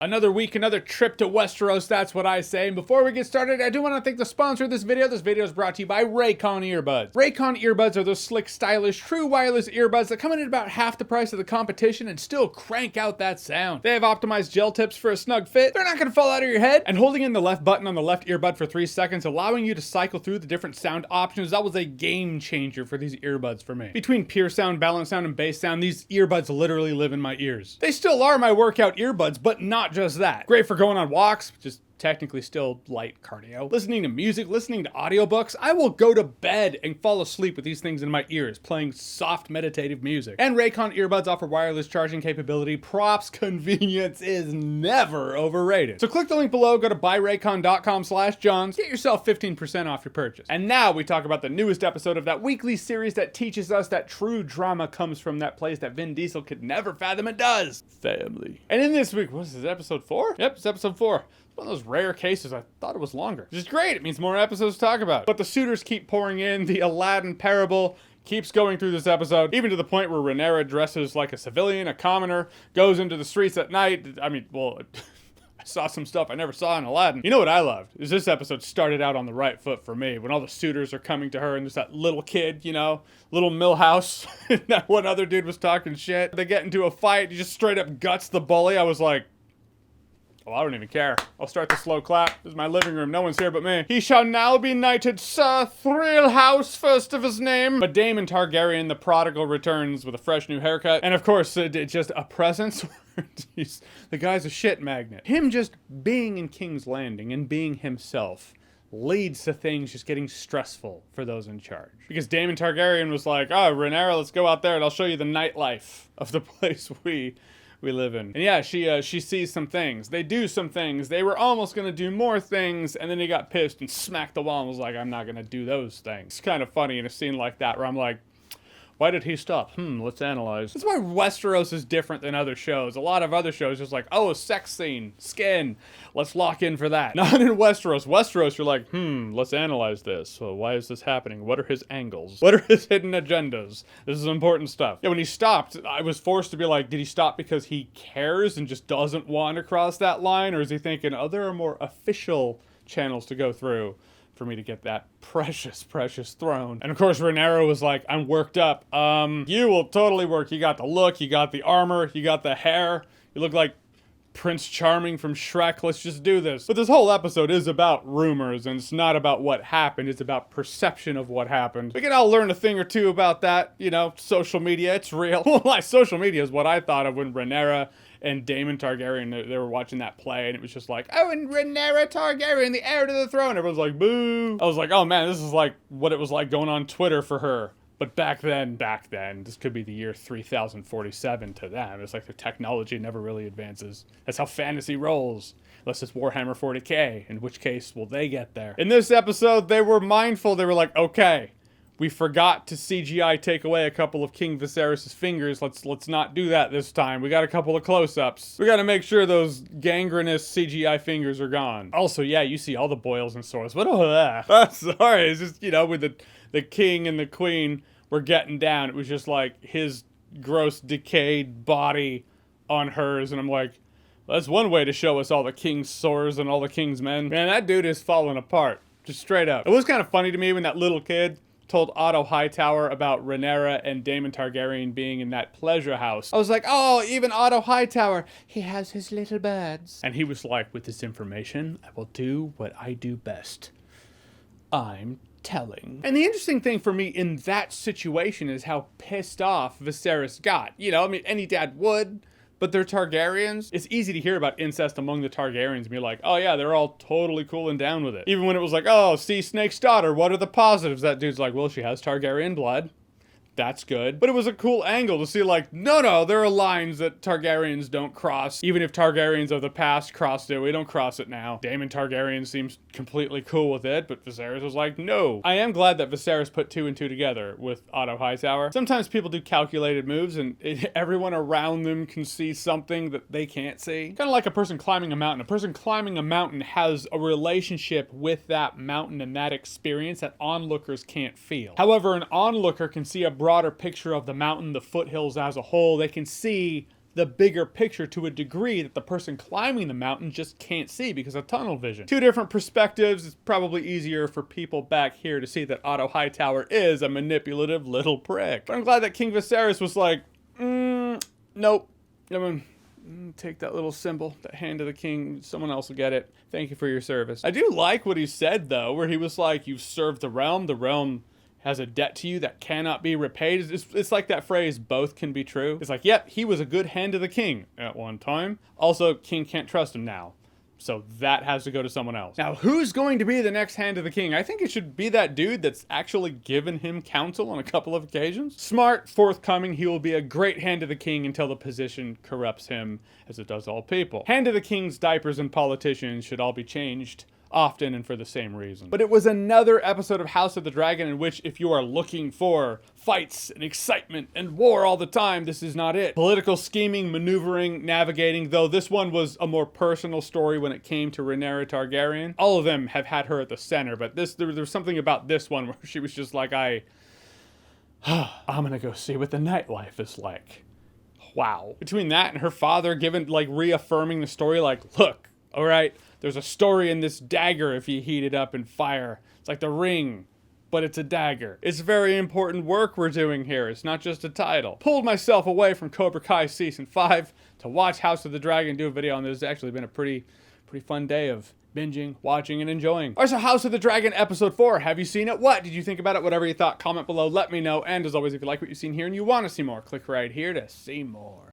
Another week, another trip to Westeros, that's what I say. And before we get started, I do want to thank the sponsor of this video. This video is brought to you by Raycon earbuds. Raycon earbuds are those slick, stylish, true wireless earbuds that come in at about half the price of the competition and still crank out that sound. They have optimized gel tips for a snug fit. They're not going to fall out of your head. And holding in the left button on the left earbud for 3 seconds, allowing you to cycle through the different sound options, that was a game changer for these earbuds for me. Between pure sound, balance sound, and bass sound, these earbuds literally live in my ears. They still are my workout earbuds, but not just that. Great for going on walks, just technically still light cardio. Listening to music, listening to audiobooks. I will go to bed and fall asleep with these things in my ears, playing soft meditative music. And Raycon earbuds offer wireless charging capability. Props, convenience is never overrated. So click the link below, go to buyraycon.com/Johns, get yourself 15% off your purchase. And now we talk about the newest episode of that weekly series that teaches us that true drama comes from that place that Vin Diesel could never fathom it does. Family. And in this week, what is this, episode 4? Yep, it's episode 4. One of those rare cases, I thought it was longer. Which is great, it means more episodes to talk about. But the suitors keep pouring in, the Aladdin parable keeps going through this episode, even to the point where Rhaenyra dresses like a civilian, a commoner, goes into the streets at night. I mean, well, I saw some stuff I never saw in Aladdin. You know what I loved? Is this episode started out on the right foot for me, when all the suitors are coming to her and there's that little kid, you know, little Millhouse, that one other dude was talking shit. They get into a fight, he just straight up guts the bully. I was like, oh, I don't even care. I'll start the slow clap. This is my living room. No one's here but me. He shall now be knighted Sir Thrillhouse, first of his name. But Daemon Targaryen, the prodigal, returns with a fresh new haircut. And of course, it's just a presence. The guy's a shit magnet. Him just being in King's Landing and being himself leads to things just getting stressful for those in charge. Because Daemon Targaryen was like, oh, Rhaenyra, let's go out there and I'll show you the nightlife of the place we live in. And yeah, she sees some things. They do some things. They were almost gonna do more things, and then he got pissed and smacked the wall and was like, I'm not gonna do those things. It's kind of funny in a scene like that where I'm like, why did he stop? Let's analyze. That's why Westeros is different than other shows. A lot of other shows just like, oh, a sex scene, skin, let's lock in for that. Not in Westeros. Westeros, you're like, let's analyze this. So why is this happening? What are his angles? What are his hidden agendas? This is important stuff. Yeah, when he stopped, I was forced to be like, did he stop because he cares and just doesn't want to cross that line? Or is he thinking, oh, there are more official channels to go through for me to get that precious, precious throne? And of course, Rhaenyra was like, I'm worked up. You will totally work. You got the look, you got the armor, you got the hair. You look like Prince Charming from Shrek. Let's just do this. But this whole episode is about rumors, and it's not about what happened. It's about perception of what happened. We can all learn a thing or two about that. You know, social media, it's real. Well, social media is what I thought of when Rhaenyra and Daemon Targaryen, they were watching that play, and it was just like, oh, and Rhaenyra Targaryen, the heir to the throne. Everyone's like, boo. I was like, oh man, this is like what it was like going on Twitter for her. But back then, this could be the year 3047 to them. It's like their technology never really advances. That's how fantasy rolls. Unless it's Warhammer 40K, in which case will they get there? In this episode, they were mindful. They were like, okay, we forgot to CGI take away a couple of King Viserys' fingers. Let's not do that this time. We got a couple of close-ups. We got to make sure those gangrenous CGI fingers are gone. Also, yeah, you see all the boils and sores. What? Sorry, it's just, you know, with the king and the queen were getting down. It was just like his gross decayed body on hers, and I'm like, well, that's one way to show us all the king's sores and all the king's men. Man, that dude is falling apart, just straight up. It was kind of funny to me when that little kid told Otto Hightower about Rhaenyra and Daemon Targaryen being in that pleasure house. I was like, oh, even Otto Hightower, he has his little birds. And he was like, with this information, I will do what I do best. I'm telling. And the interesting thing for me in that situation is how pissed off Viserys got. You know, I mean, any dad would, but they're Targaryens. It's easy to hear about incest among the Targaryens and be like, oh yeah, they're all totally cool and down with it. Even when it was like, oh, see Snake's daughter, what are the positives? That dude's like, well, she has Targaryen blood. That's good. But it was a cool angle to see, like, no, there are lines that Targaryens don't cross. Even if Targaryens of the past crossed it, we don't cross it now. Daemon Targaryen seems completely cool with it, but Viserys was like, no. I am glad that Viserys put 2 and 2 together with Otto Hightower. Sometimes people do calculated moves and everyone around them can see something that they can't see. Kind of like a person climbing a mountain. A person climbing a mountain has a relationship with that mountain and that experience that onlookers can't feel. However, an onlooker can see a broader picture of the mountain, the foothills as a whole. They can see the bigger picture to a degree that the person climbing the mountain just can't see because of tunnel vision. Two different perspectives. It's probably easier for people back here to see that Otto Hightower is a manipulative little prick. But I'm glad that King Viserys was like, nope. Take that little symbol, that hand of the king. Someone else will get it. Thank you for your service. I do like what he said, though, where he was like, you've served the realm. The realm has a debt to you that cannot be repaid. It's like that phrase, both can be true. It's like, yep, he was a good hand of the king at one time. Also, king can't trust him now. So that has to go to someone else. Now, who's going to be the next hand of the king? I think it should be that dude that's actually given him counsel on a couple of occasions. Smart, forthcoming, he will be a great hand of the king until the position corrupts him, as it does all people. Hand of the king's diapers and politicians should all be changed often and for the same reason. But it was another episode of House of the Dragon in which, if you are looking for fights and excitement and war all the time, this is not it. Political scheming, maneuvering, navigating, though this one was a more personal story when it came to Rhaenyra Targaryen. All of them have had her at the center, but there's something about this one where she was just like, I'm gonna go see what the nightlife is like. Wow. Between that and her father reaffirming the story, like, look, all right, there's a story in this dagger if you heat it up in fire. It's like the ring, but it's a dagger. It's very important work we're doing here. It's not just a title. Pulled myself away from Cobra Kai Season 5 to watch House of the Dragon, do a video on this. It's actually been a pretty fun day of binging, watching, and enjoying. All right, so House of the Dragon Episode 4. Have you seen it? What did you think about it? Whatever you thought, comment below. Let me know. And as always, if you like what you've seen here and you want to see more, click right here to see more.